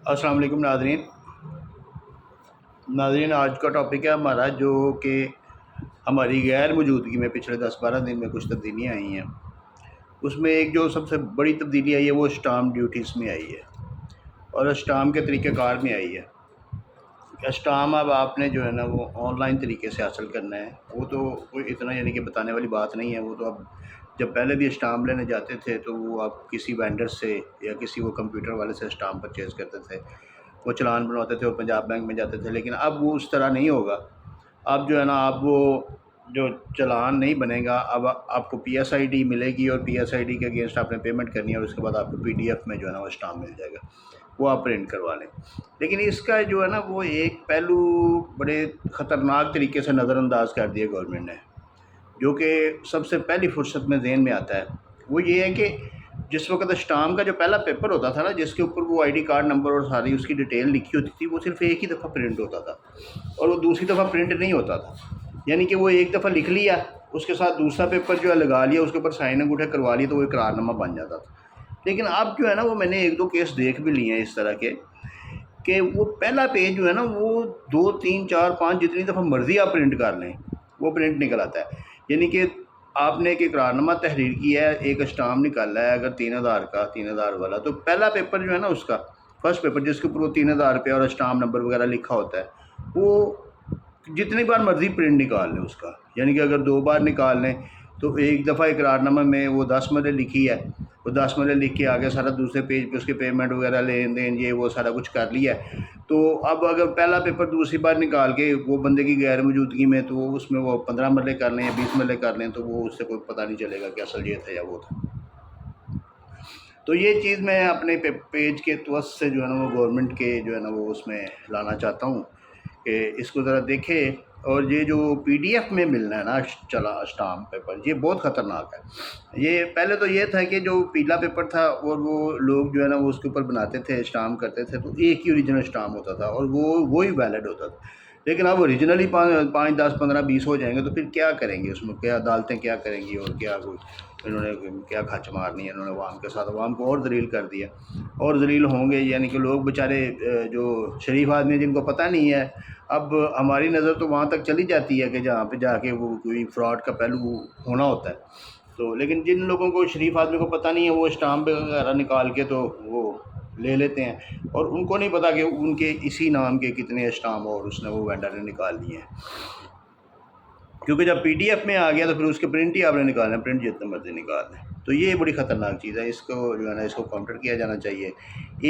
السلام علیکم ناظرین، آج کا ٹاپک ہے ہمارا جو کہ ہماری غیر موجودگی میں پچھلے 10-12 دن میں کچھ تبدیلیاں آئی ہیں۔ اس میں ایک جو سب سے بڑی تبدیلی آئی ہے وہ اسٹامپ ڈیوٹیز میں آئی ہے اور اسٹامپ کے طریقہ کار میں آئی ہے۔ اسٹامپ اب آپ نے جو ہے نا وہ آن لائن طریقے سے حاصل کرنا ہے۔ وہ تو کوئی اتنا کہ بتانے والی بات نہیں ہے۔ وہ تو اب جب پہلے بھی اسٹامپ لینے جاتے تھے تو وہ آپ کسی وینڈر سے یا کسی وہ کمپیوٹر والے سے اسٹامپ پرچیز کرتے تھے، وہ چلان بنواتے تھے، وہ پنجاب بینک میں جاتے تھے۔ لیکن اب وہ اس طرح نہیں ہوگا۔ اب جو ہے نا اب وہ جو چلان نہیں بنے گا، اب آپ کو پی ایس آئی ڈی ملے گی اور پی ایس آئی ڈی کے اگینسٹ آپ نے پیمنٹ کرنی ہے اور اس کے بعد آپ کو پی ڈی ایف میں جو ہے نا وہ اسٹامپ مل جائے گا، وہ آپ پرنٹ کروا لیں۔ لیکن اس کا جو ہے نا وہ ایک پہلو بڑے خطرناک طریقے سے نظر انداز کر دیا گورنمنٹ نے، جو کہ سب سے پہلی فرصت میں ذہن میں آتا ہے۔ وہ یہ ہے کہ جس وقت اسٹامپ کا جو پہلا پیپر ہوتا تھا نا، جس کے اوپر وہ آئی ڈی کارڈ نمبر اور ساری اس کی ڈیٹیل لکھی ہوتی تھی، وہ صرف ایک ہی دفعہ پرنٹ ہوتا تھا اور وہ دوسری دفعہ پرنٹ نہیں ہوتا تھا۔ یعنی کہ وہ ایک دفعہ لکھ لیا، اس کے ساتھ دوسرا پیپر جو ہے لگا لیا، اس کے اوپر سائن انگوٹھے کروا لیے تو وہ اقرار نامہ بن جاتا تھا۔ لیکن اب جو ہے نا وہ میں نے ایک دو کیس دیکھ بھی لیے ہیں اس طرح کے کہ وہ پہلا پیج جو ہے نا وہ 2 3 4 5 جتنی دفعہ مرضی آپ پرنٹ کر لیں وہ پرنٹ نکل آتا ہے۔ یعنی کہ آپ نے ایک اقرار نامہ تحریر کیا ہے، ایک اسٹامپ نکالا ہے اگر 3,000 کا، 3,000 والا، تو پہلا پیپر جو ہے نا اس کا فرسٹ پیپر جس کے اوپر وہ 3,000 روپے اور اسٹامپ نمبر وغیرہ لکھا ہوتا ہے، وہ جتنی بار مرضی پرنٹ نکال لیں اس کا۔ یعنی کہ اگر 2 بار نکال لیں تو ایک دفعہ اقرار نامہ میں وہ 10 مرلے لکھی ہے، وہ 10 مرلے لکھ کے آگے سارا دوسرے پیج پہ اس کے پیمنٹ وغیرہ لین دین یہ وہ سارا کچھ کر لیا ہے۔ تو اب اگر پہلا پیپر دوسری بار نکال کے وہ بندے کی غیر موجودگی میں تو اس میں وہ 15 مرلے کر لیں یا 20 مرلے کر لیں تو وہ اس سے کوئی پتہ نہیں چلے گا کہ اصل یہ تھا یا وہ تھا۔ تو یہ چیز میں اپنے پیج کے توسط سے جو ہے نا وہ گورنمنٹ کے جو ہے نا وہ اس میں لانا چاہتا ہوں کہ اس کو ذرا دیکھے۔ اور یہ جو پی ڈی ایف میں ملنا ہے نا چلا اسٹامپ پیپر، یہ بہت خطرناک ہے۔ یہ پہلے تو یہ تھا کہ جو پیلا پیپر تھا اور وہ لوگ جو ہے نا وہ اس کے اوپر بناتے تھے، اسٹامپ کرتے تھے، تو ایک ہی اوریجنل اسٹامپ ہوتا تھا اور وہی ویلڈ ہوتا تھا۔ لیکن اب اوریجنلی 5 10 15 20 ہو جائیں گے تو پھر کیا کریں گے اس میں؟ کیا عدالتیں کیا کریں گی اور کیا انہوں نے کیا کھچ مارنی ہے انہوں نے عوام کے ساتھ؟ عوام کو اور ذلیل کر دیا اور ذلیل ہوں گے۔ یعنی کہ لوگ بیچارے جو شریف آدمی جن کو پتہ نہیں ہے، اب ہماری نظر تو وہاں تک چلی جاتی ہے کہ جہاں پہ جا کے وہ کوئی فراڈ کا پہلو ہونا ہوتا ہے، تو لیکن جن لوگوں کو شریف آدمی کو پتہ نہیں ہے وہ اسٹامپ وغیرہ نکال کے تو وہ لے لیتے ہیں اور ان کو نہیں پتا کہ ان کے اسی نام کے کتنے اسٹامپ اور اس نے وہ وینڈر نے نکال دیے ہیں۔ کیونکہ جب پی ڈی ایف میں آ گیا تو پھر اس کے پرنٹ ہی آپ نے نکالنا ہے، پرنٹ جتنے مرضی نکال لیں۔ تو یہ بڑی خطرناک چیز ہے، اس کو جو ہے نا اس کو کاؤنٹر کیا جانا چاہیے۔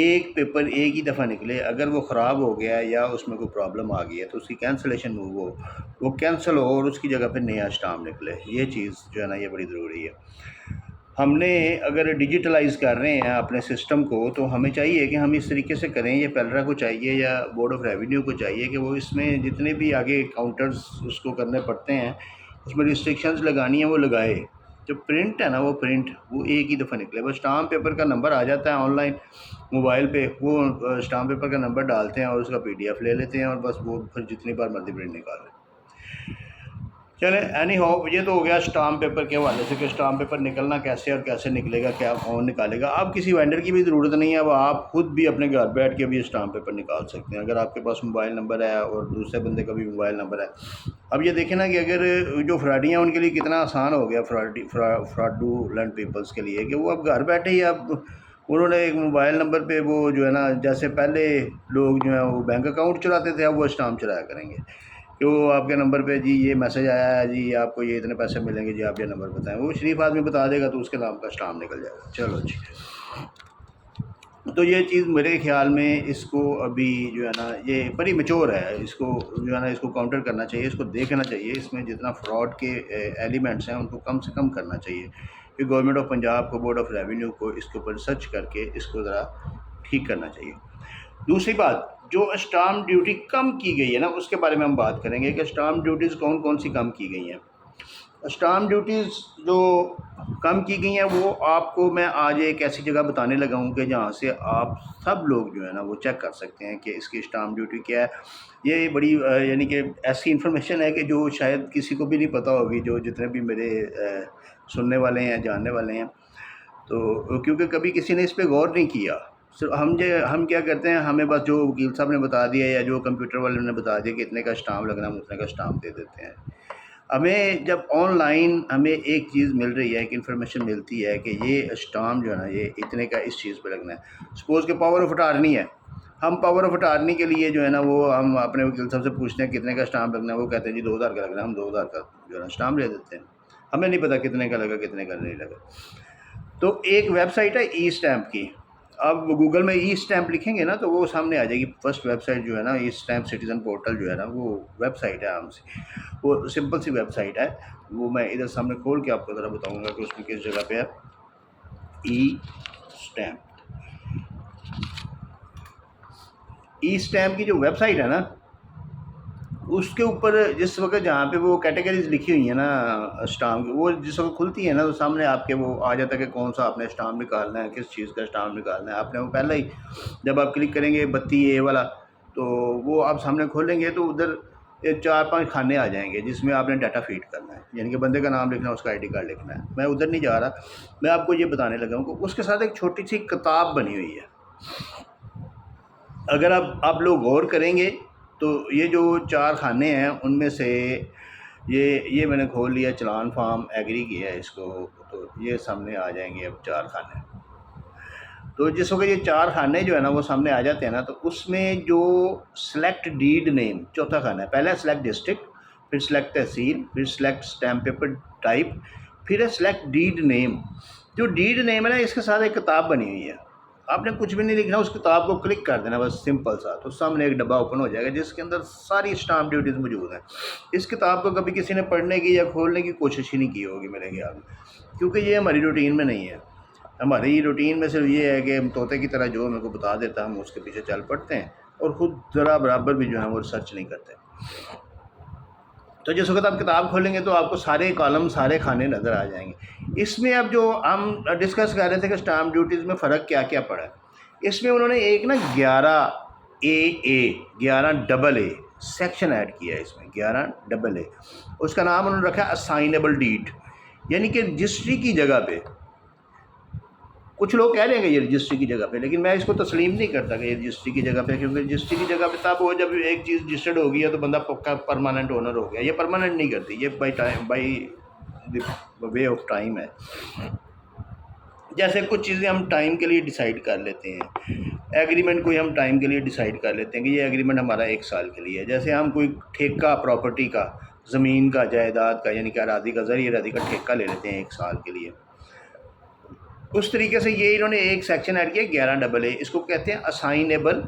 ایک پیپر ایک ہی دفعہ نکلے، اگر وہ خراب ہو گیا یا اس میں کوئی پرابلم آ گئی ہے تو اس کی کینسلیشن وہ کینسل ہو اور اس کی جگہ پہ نیا اسٹامپ نکلے۔ یہ چیز جو ہے نا یہ بڑی ضروری ہے۔ ہم نے اگر ڈیجیٹلائز کر رہے ہیں اپنے سسٹم کو تو ہمیں چاہیے کہ ہم اس طریقے سے کریں، یہ پیلرا کو چاہیے یا بورڈ آف ریونیو کو چاہیے کہ وہ اس میں جتنے بھی آگے کاؤنٹرز اس کو کرنے پڑتے ہیں اس میں ریسٹرکشنز لگانی ہیں وہ لگائے۔ جو پرنٹ ہے نا وہ پرنٹ وہ ایک ہی دفعہ نکلے۔ بس اسٹامپ پیپر کا نمبر آ جاتا ہے آن لائن موبائل پہ، وہ اسٹامپ پیپر کا نمبر ڈالتے ہیں اور اس کا پی ڈی ایف لے لیتے ہیں اور بس وہ پھر جتنی بار مرضی پرنٹ نکال لیں۔ چلیں اینی ہاؤ، یہ تو ہو گیا اسٹامپ پیپر کے حوالے سے کہ اسٹامپ پیپر نکلنا کیسے اور کیسے نکلے گا، کیا کون نکالے گا۔ اب کسی وینڈر کی بھی ضرورت نہیں ہے، اب آپ خود بھی اپنے گھر بیٹھ کے بھی اسٹامپ پیپر نکال سکتے ہیں اگر آپ کے پاس موبائل نمبر ہے اور دوسرے بندے کا بھی موبائل نمبر ہے۔ اب یہ دیکھیں نا کہ اگر جو فراڈیاں ان کے لیے کتنا آسان ہو گیا فراڈولنٹ پیپلس کے لیے کہ وہ اب گھر بیٹھے ہی اب انہوں نے ایک موبائل نمبر پہ وہ جو ہے نا جیسے پہلے لوگ جو ہیں وہ بینک اکاؤنٹ چلاتے تھے اب وہ اسٹامپ چلایا کریں گے کہ وہ آپ کے نمبر پہ جی یہ میسج آیا ہے، جی آپ کو یہ اتنے پیسے ملیں گے، جی آپ یہ نمبر بتائیں۔ وہ شریف آدمی بتا دے گا تو اس کے نام کا اسٹامپ نکل جائے گا۔ چلو جی، تو یہ چیز میرے خیال میں اس کو ابھی جو ہے نا یہ بڑی میچور ہے، اس کو جو ہے نا اس کو کاؤنٹر کرنا چاہیے، اس کو دیکھنا چاہیے، اس میں جتنا فراڈ کے ایلیمنٹس ہیں ان کو کم سے کم کرنا چاہیے کہ گورنمنٹ آف پنجاب کو، بورڈ آف ریونیو کو اس کے اوپر ریسرچ کر کے اس کو ذرا ٹھیک کرنا چاہیے۔ دوسری بات، جو اسٹامپ ڈیوٹی کم کی گئی ہے نا اس کے بارے میں ہم بات کریں گے کہ اسٹامپ ڈیوٹیز کون کون سی کم کی گئی ہیں۔ اسٹامپ ڈیوٹیز جو کم کی گئی ہیں وہ آپ کو میں آج ایک ایسی جگہ بتانے لگا ہوں کہ جہاں سے آپ سب لوگ جو ہے نا وہ چیک کر سکتے ہیں کہ اس کی اسٹامپ ڈیوٹی کیا ہے۔ یہ بڑی یعنی کہ ایسی انفارمیشن ہے کہ جو شاید کسی کو بھی نہیں پتہ ہوگی، جو جتنے بھی میرے سننے والے ہیں جاننے والے ہیں، تو کیونکہ کبھی کسی نے اس پہ غور نہیں کیا۔ ہم کیا کرتے ہیں، ہمیں بس جو وکیل صاحب نے بتا دیا یا جو کمپیوٹر والے نے بتا دیا کہ اتنے کا اسٹامپ لگنا، ہم اتنے کا اسٹامپ دے دیتے ہیں۔ ہمیں جب آن لائن ہمیں ایک چیز مل رہی ہے، ایک انفارمیشن ملتی ہے کہ یہ اسٹامپ جو ہے نا یہ اتنے کا اس چیز پہ لگنا ہے، سپوز کہ پاور آف اٹارنی ہے، ہم پاور آف اٹارنی کے لیے جو ہے نا وہ ہم اپنے وکیل صاحب سے پوچھتے ہیں کتنے کا اسٹامپ لگنا ہے، وہ کہتے ہیں جی 2000 کا لگنا ہے، ہم 2000 کا جو ہے نا اسٹامپ لے دیتے ہیں، ہمیں نہیں پتہ کتنے کا لگا کتنے کا نہیں لگا۔ تو ایک ویب سائٹ ہے ای اسٹیمپ کی، آپ گوگل میں ای اسٹیمپ لکھیں گے نا تو وہ سامنے آ جائے گی، فرسٹ ویب سائٹ جو ہے نا ای اسٹیمپ سٹیزن پورٹل جو ہے نا وہ ویب سائٹ ہے عام سی، وہ سمپل سی ویب سائٹ ہے، وہ میں ادھر سامنے کھول کے آپ کو ذرا بتاؤں گا کہ اس میں کس جگہ پہ ہے۔ ای اسٹیمپ کی جو ویب سائٹ ہے نا اس کے اوپر جس وقت جہاں پہ وہ کیٹیگریز لکھی ہوئی ہیں نا اسٹامپ کی، وہ جس وقت کھلتی ہیں نا تو سامنے آپ کے وہ آ جاتا ہے کہ کون سا آپ نے اسٹامپ نکالنا ہے، کس چیز کا اسٹامپ نکالنا ہے۔ آپ نے وہ پہلے ہی جب آپ کلک کریں گے 32A والا تو وہ آپ سامنے کھولیں گے تو ادھر 4-5 کھانے آ جائیں گے جس میں آپ نے ڈاٹا فیڈ کرنا ہے، یعنی کہ بندے کا نام لکھنا ہے، اس کا آئی ڈی کارڈ لکھنا ہے۔ میں ادھر نہیں جا رہا، میں آپ کو یہ بتانے لگا ہوں کہ اس کے ساتھ ایک چھوٹی سی کتاب بنی ہوئی ہے، اگر آپ لوگ غور کریں گے تو یہ جو 4 خانے ہیں ان میں سے یہ میں نے کھول لیا، چلان فارم ایگری کیا ہے اس کو، تو یہ سامنے آ جائیں گے اب 4 خانے۔ تو جس وقت یہ 4 خانے جو ہے نا وہ سامنے آ جاتے ہیں نا تو اس میں جو سلیکٹ ڈیڈ نیم چوتھا خانہ ہے، پہلے سلیکٹ ڈسٹرکٹ، پھر سلیکٹ تحصیل، پھر سلیکٹ اسٹیمپ پیپر ٹائپ، پھر ہے سلیکٹ ڈیڈ نیم۔ جو ڈیڈ نیم ہے نا اس کے ساتھ ایک کتاب بنی ہوئی ہے، آپ نے کچھ بھی نہیں لکھنا، اس کتاب کو کلک کر دینا بس سمپل سا، تو سامنے ایک ڈبہ اوپن ہو جائے گا جس کے اندر ساری اسٹامپ ڈیوٹیز موجود ہیں۔ اس کتاب کو کبھی کسی نے پڑھنے کی یا کھولنے کی کوشش ہی نہیں کی ہوگی میرے خیال میں، کیونکہ یہ ہماری روٹین میں نہیں ہے۔ ہماری روٹین میں صرف یہ ہے کہ ہم طوطے کی طرح جو ہمیں کو بتا دیتا ہم اس کے پیچھے چل پڑتے ہیں اور خود ذرا برابر بھی جو ہے وہ ریسرچ نہیں کرتے۔ تو جس وقت آپ کتاب کھولیں گے تو آپ کو سارے کالم سارے خانے نظر آ جائیں گے۔ اس میں اب جو ہم ڈسکس کر رہے تھے کہ اسٹامپ ڈیوٹیز میں فرق کیا کیا پڑا ہے، اس میں انہوں نے ایک نا 11AA سیکشن ایڈ کیا ہے، اس میں 11AA، اس کا نام انہوں نے رکھا ہے اسائنیبل ڈیڈ، یعنی کہ رجسٹری کی جگہ پہ، کچھ لوگ کہہ رہے ہیں کہ یہ رجسٹری کی جگہ پہ، لیکن میں اس کو تسلیم نہیں کرتا کہ یہ رجسٹری کی جگہ پہ، کیونکہ رجسٹری کی جگہ پہ تب وہ جب ایک چیز رجسٹرڈ ہو گئی ہے تو بندہ پکا پرماننٹ اونر ہو گیا، یہ پرماننٹ نہیں کرتی، یہ بائی وے آف ٹائم ہے۔ جیسے کچھ چیزیں ہم ٹائم کے لیے ڈیسائیڈ کر لیتے ہیں، ایگریمنٹ کوئی ہم ٹائم کے لیے ڈیسائیڈ کر لیتے ہیں کہ یہ ایگریمنٹ ہمارا 1 سال کے لیے ہے، جیسے ہم کوئی ٹھیکہ پراپرٹی کا، زمین کا، جائیداد کا، یعنی کہ اراضی کا، زرعی اراضی کا ٹھیکہ لے لیتے ہیں 1 سال کے لیے۔ اس طریقے سے یہ انہوں نے ایک سیکشن ایڈ کیا 11AA، اس کو کہتے ہیں اسائنیبل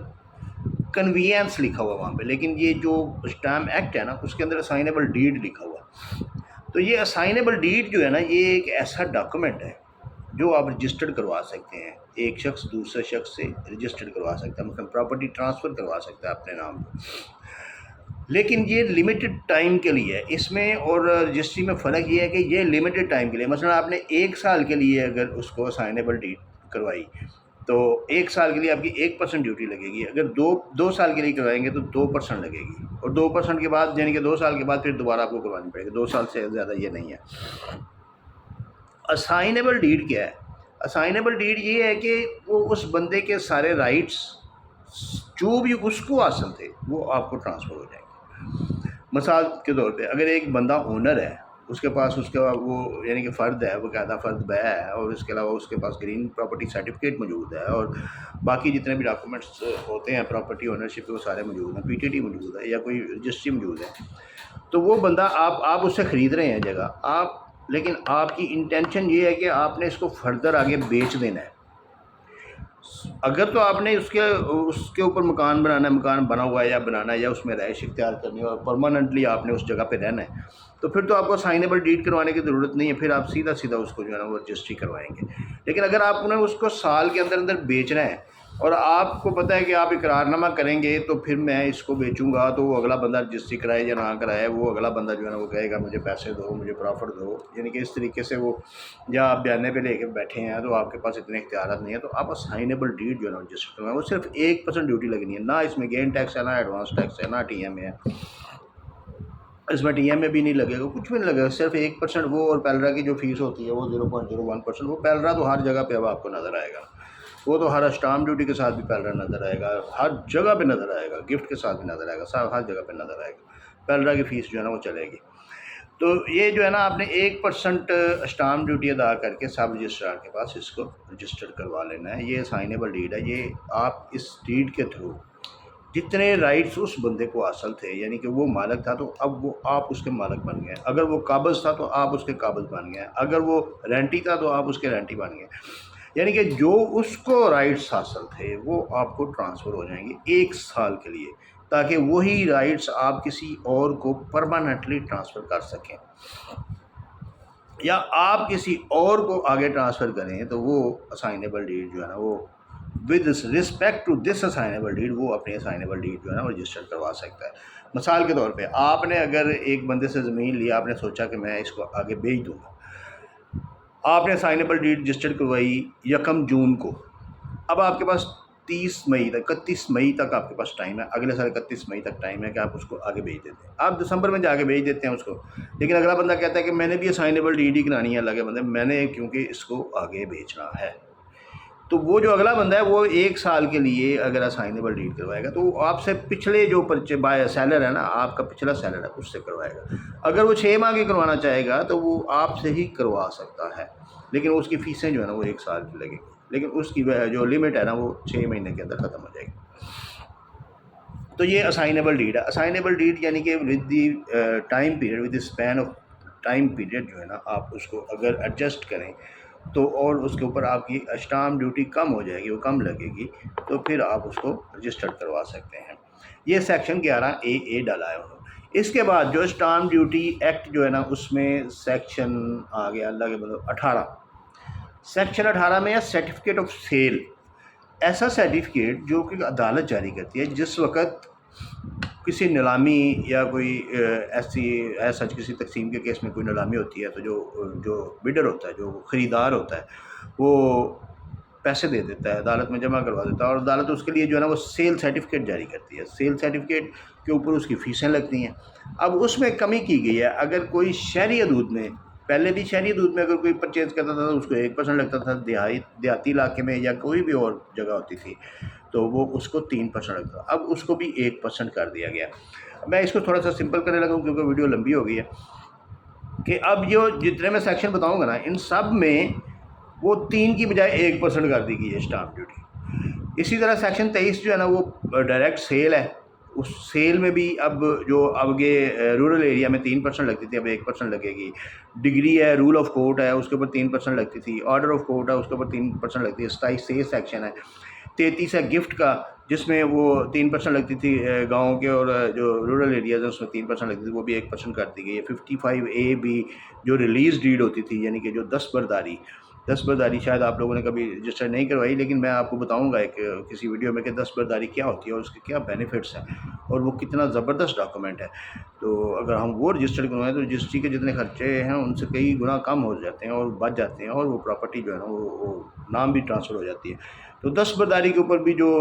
کنوینس لکھا ہوا وہاں پہ، لیکن یہ جو اسٹامپ ایکٹ ہے نا اس کے اندر اسائنیبل ڈیڈ لکھا ہوا۔ تو یہ اسائنیبل ڈیڈ جو ہے نا یہ ایک ایسا ڈاکومنٹ ہے جو آپ رجسٹرڈ کروا سکتے ہیں، ایک شخص دوسرے شخص سے رجسٹرڈ کروا سکتا ہے، مثلا پراپرٹی ٹرانسفر کروا سکتا ہے اپنے نام پہ، لیکن یہ لمیٹڈ ٹائم کے لیے ہے۔ اس میں اور رجسٹری میں فرق یہ ہے کہ یہ لمیٹڈ ٹائم کے لیے، مثلا آپ نے 1 سال کے لیے اگر اس کو اسائنیبل ڈیڈ کروائی تو 1 سال کے لیے آپ کی 1% ڈیوٹی لگے گی، اگر 2 سال کے لیے کروائیں گے تو 2% لگے گی، اور 2% کے بعد یعنی کہ 2 سال کے بعد پھر دوبارہ آپ کو کروانی پڑے گی، 2 سال سے زیادہ یہ نہیں ہے۔ اسائنیبل ڈیڈ کیا ہے؟ اسائنیبل ڈیڈ یہ ہے کہ وہ اس بندے کے سارے رائٹس جو بھی اس کو حاصل تھے وہ آپ کو ٹرانسفر ہو جائیں گے۔ مثال کے طور پہ اگر ایک بندہ اونر ہے، اس کے پاس اس کا وہ یعنی کہ فرد ہے، وہ باقاعدہ فرد بہ ہے، اور اس کے علاوہ اس کے پاس گرین پراپرٹی سرٹیفکیٹ موجود ہے، اور باقی جتنے بھی ڈاکومنٹس ہوتے ہیں پراپرٹی اونرشپ کے وہ سارے موجود ہیں، PTT موجود ہے یا کوئی رجسٹری موجود ہے، تو وہ بندہ آپ اس سے خرید رہے ہیں جگہ، لیکن آپ کی انٹینشن یہ ہے کہ آپ نے اس کو فردر آگے بیچ دینا ہے۔ اگر تو آپ نے اس کے اوپر مکان بنانا ہے، مکان بنا ہوا ہے یا بنانا ہے، یا اس میں رہائش اختیار کرنی ہے اور پرماننٹلی آپ نے اس جگہ پہ رہنا ہے، تو پھر تو آپ کو اسائنیبل ڈیڈ کروانے کی ضرورت نہیں ہے، پھر آپ سیدھا اس کو جو ہے نا وہ رجسٹری کروائیں گے۔ لیکن اگر آپ نے اس کو سال کے اندر بیچنا ہے اور آپ کو پتہ ہے کہ آپ اقرار نامہ کریں گے تو پھر میں اس کو بیچوں گا، تو وہ اگلا بندہ رجسٹری کرائے یا نہ کرائے، وہ اگلا بندہ جو ہے نا وہ کہے گا مجھے پیسے دو، مجھے پرافٹ دو، یعنی کہ اس طریقے سے وہ یا آپ بیانے پہ لے کے بیٹھے ہیں تو آپ کے پاس اتنے اختیارات نہیں ہیں، تو آپ اسائنیبل ڈیڈ جو ہے نا رجسٹر کروائیں، وہ صرف 1% ڈیوٹی لگنی ہے، نہ اس میں گین ٹیکس ہے، نہ ایڈوانس ٹیکس ہے، نہ TMA ہے، اس میں TMA بھی نہیں لگے گا، کچھ بھی نہیں لگے گا، صرف 1% وہ، اور پیلرا کی جو فیس ہوتی ہے وہ 0.01%، وہ پیلرا تو ہر جگہ پہ اب آپ کو نظر آئے گا۔ وہ تو ہر اسٹامپ ڈیوٹی کے ساتھ بھی پیلرا نظر آئے گا، ہر جگہ پہ نظر آئے گا، گفٹ کے ساتھ بھی نظر آئے گا، سب ہر جگہ پہ نظر آئے گا، پیلرا کی فیس جو ہے نا وہ چلے گی۔ تو یہ جو ہے نا آپ نے 1% اسٹامپ ڈیوٹی ادا کر کے سب رجسٹرار کے پاس اس کو رجسٹر کروا لینا ہے۔ یہ سائنیبل ڈیڈ ہے، یہ آپ اس ڈیڈ کے تھرو جتنے رائٹس اس بندے کو حاصل تھے، یعنی کہ وہ مالک تھا تو اب وہ آپ اس کے مالک بن گئے، اگر وہ قابض تھا تو آپ اس کے قابض بن گئے، اگر وہ رینٹی تھا تو آپ اس کے رینٹی بن گئے، یعنی کہ جو اس کو رائٹس حاصل تھے وہ آپ کو ٹرانسفر ہو جائیں گے 1 سال کے لیے، تاکہ وہی رائٹس آپ کسی اور کو پرماننٹلی ٹرانسفر کر سکیں، یا آپ کسی اور کو آگے ٹرانسفر کریں تو وہ اسائنیبل ڈیڈ جو ہے نا وہ with respect to this assignable deed وہ اپنی اسائنیبل ڈیڈ جو ہے نا وہ رجسٹر کروا سکتا ہے۔ مثال کے طور پہ آپ نے اگر ایک بندے سے زمین لیا، آپ نے سوچا کہ میں اس کو آگے بیچ دوں گا، آپ نے اسائنیبل ڈیڈ رجسٹر کروائی 1 جون کو، اب آپ کے پاس 31 مئی تک آپ کے پاس ٹائم ہے، اگلے سال 31 مئی تک ٹائم ہے کہ آپ اس کو آگے بھیج دیتے ہیں، آپ دسمبر میں جا کے بھیج دیتے ہیں اس کو، لیکن اگلا بندہ کہتا ہے کہ میں نے بھی اسائنیبل ڈیڈ ہی کرانی ہے، الگ بندے میں نے کیونکہ اس کو آگے بیچنا ہے، تو وہ جو اگلا بندہ ہے وہ 1 سال کے لیے اگر اسائنیبل ڈیڈ کروائے گا تو وہ آپ سے پچھلے جو سیلر ہے نا، آپ کا پچھلا سیلر ہے اس سے کروائے گا، اگر وہ 6 ماہ کی کروانا چاہے گا تو وہ آپ سے ہی کروا سکتا ہے، لیکن اس کی فیسیں جو ہے نا وہ 1 سال کی لگیں گی، لیکن اس کی جو لمٹ ہے نا وہ 6 مہینے کے اندر ختم ہو جائے گی۔ تو یہ اسائنیبل ڈیڈ ہے۔ اسائنیبل ڈیڈ یعنی کہ with the time period, with the span of time period جو ہے نا آپ اس کو اگر ایڈجسٹ کریں تو، اور اس کے اوپر آپ کی اسٹامپ ڈیوٹی کم ہو جائے گی، وہ کم لگے گی، تو پھر آپ اس کو رجسٹر کروا سکتے ہیں۔ یہ سیکشن 11A ڈالا ہے انہوں نے۔ اس کے بعد جو اسٹامپ ڈیوٹی ایکٹ جو ہے نا اس میں سیکشن آ گیا اللہ کے مطلب 18، سیکشن 18 میں ہے سرٹیفکیٹ آف سیل، ایسا سرٹیفکیٹ جو کہ عدالت جاری کرتی ہے جس وقت کسی نیلامی یا کوئی ایسا کسی تقسیم کے کیس میں کوئی نیلامی ہوتی ہے تو جو بڈر ہوتا ہے، جو خریدار ہوتا ہے، وہ پیسے دے دیتا ہے، عدالت میں جمع کروا دیتا ہے، اور عدالت اس کے لیے جو ہے نا وہ سیل سرٹیفکیٹ جاری کرتی ہے، سیل سرٹیفکیٹ کے اوپر اس کی فیسیں لگتی ہیں۔ اب اس میں کمی کی گئی ہے، اگر کوئی شہری حدود میں، پہلے بھی شہری حدود میں اگر کوئی پرچیز کرتا تھا تو اس کو 1% لگتا تھا، دیہاتی علاقے میں یا کوئی بھی اور جگہ ہوتی تھی تو وہ اس کو 3% لگتا، اب اس کو بھی 1% کر دیا گیا۔ میں اس کو تھوڑا سا سمپل کرنے لگا ہوں کیونکہ ویڈیو لمبی ہو گئی ہے، کہ اب جو جتنے میں سیکشن بتاؤں گا نا ان سب میں وہ 3 کی بجائے 1% کر دی گئی ہے اسٹامپ ڈیوٹی۔ اسی طرح سیکشن 23 جو ہے نا وہ ڈائریکٹ سیل ہے، اس سیل میں بھی اب جو آگے رورل ایریا میں 3% لگتی تھی اب 1% لگے گی، ڈگری ہے، رول آف کورٹ ہے اس کے اوپر 3% لگتی تھی، آرڈر آف کورٹ ہے اس کے اوپر 3% لگتی ہے، 27A سیکشن ہے، 33 ہے گفٹ کا جس میں وہ 3% لگتی تھی گاؤں کے، اور جو رورل ایریاز ہیں اس میں 3% لگتی تھی، وہ بھی 1% کر دی گئی ہے۔ 55A بھی جو ریلیز ڈیڈ ہوتی تھی، یعنی کہ جو دستبرداری شاید آپ لوگوں نے کبھی رجسٹر نہیں کروائی، لیکن میں آپ کو بتاؤں گا ایک کسی ویڈیو میں کہ دستبرداری کیا ہوتی ہے اور اس کے کیا بینیفٹس ہیں اور وہ کتنا زبردست ڈاکومنٹ ہے، تو اگر ہم وہ رجسٹر کروائیں تو رجسٹری کے جتنے خرچے ہیں ان سے کئی گنا کم ہو جاتے ہیں اور بچ جاتے ہیں، اور وہ پراپرٹی جو ہے نا وہ نام بھی ٹرانسفر ہو جاتی ہے۔ تو دستبرداری کے اوپر بھی جو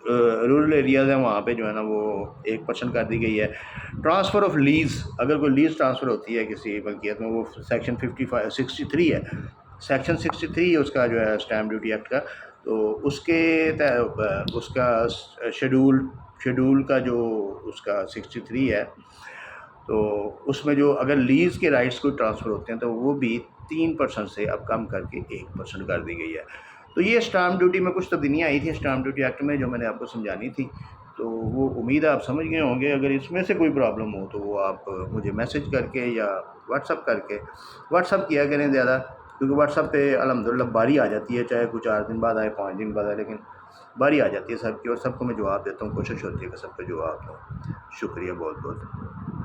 رورل ایریاز ہیں وہاں پہ جو ہے نا وہ 1% کر دی گئی ہے۔ ٹرانسفر آف لیز، اگر کوئی لیز ٹرانسفر ہوتی ہے کسی ملکیت میں، وہ سیکشن 63 ہے، سیکشن 63 اس کا جو ہے اسٹامپ ڈیوٹی ایکٹ کا، تو اس کے اس کا شیڈول کا جو اس کا 63 ہے، تو اس میں جو اگر لیز کے رائٹس کو ٹرانسفر ہوتے ہیں تو وہ بھی 3% سے اب کم کر کے 1% کر دی گئی ہے۔ تو یہ اسٹامپ ڈیوٹی میں کچھ تبدیلیاں آئی تھیں اسٹامپ ڈیوٹی ایکٹ میں جو میں نے آپ کو سمجھانی تھی، تو وہ امید ہے آپ سمجھ گئے ہوں گے۔ اگر اس میں سے کوئی پرابلم ہو تو وہ آپ مجھے میسج کر کے یا واٹس اپ کر کے، واٹس اپ کیا کریں زیادہ، کیونکہ واٹس اپ پہ الحمدللہ باری آ جاتی ہے، چاہے کوئی 4 دن بعد آئے 5 دن بعد آئے، لیکن باری آ جاتی ہے سب کی، اور سب کو میں جواب دیتا ہوں، کوشش ہوتی ہے کہ سب کو جواب دوں۔ شکریہ بہت بہت۔